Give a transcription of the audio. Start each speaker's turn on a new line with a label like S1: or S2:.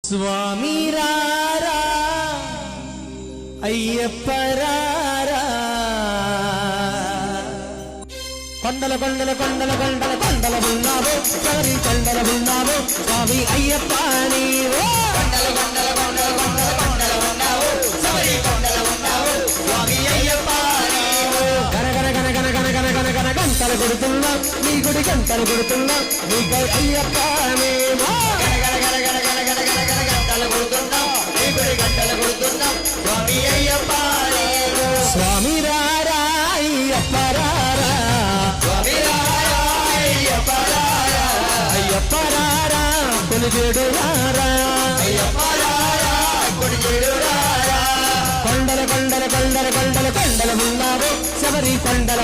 S1: స్వామి రారా అయ్యప్ప రారా కొండల కొండల కొండల కొండల కొండల ఉన్నావో సరి కొండల ఉన్నావో స్వామి అయ్యప్ప నీవో కొండల కొండల కొండల కొండల కొండల ఉన్నావో సరి కొండల ఉన్నావో స్వామి అయ్యప్ప నీవో గన గన గన గన గన గన గన గన గంటలు కొడుతున్నా నీ గుడి గంటలు కొడుతున్నా నీకై అయ్యప్ప నీవో గన గన గన గన గన గన గన గన గంటలు కొడుతున్నా నీ గుడి గంటలు కొడుతున్నా స్వామి అయ్యప్ప నీవో స్వామి రారా అయ్యప్ప రారా స్వామి రారా అయ్యప్ప రారా అయ్యప్ప రారా కొలిచేడు రారా అయ్యప్ప రారా కొలిచేడు రారా కొండల కొండల కొండల కొండల కొండల ఉన్నావో శబరి కొండల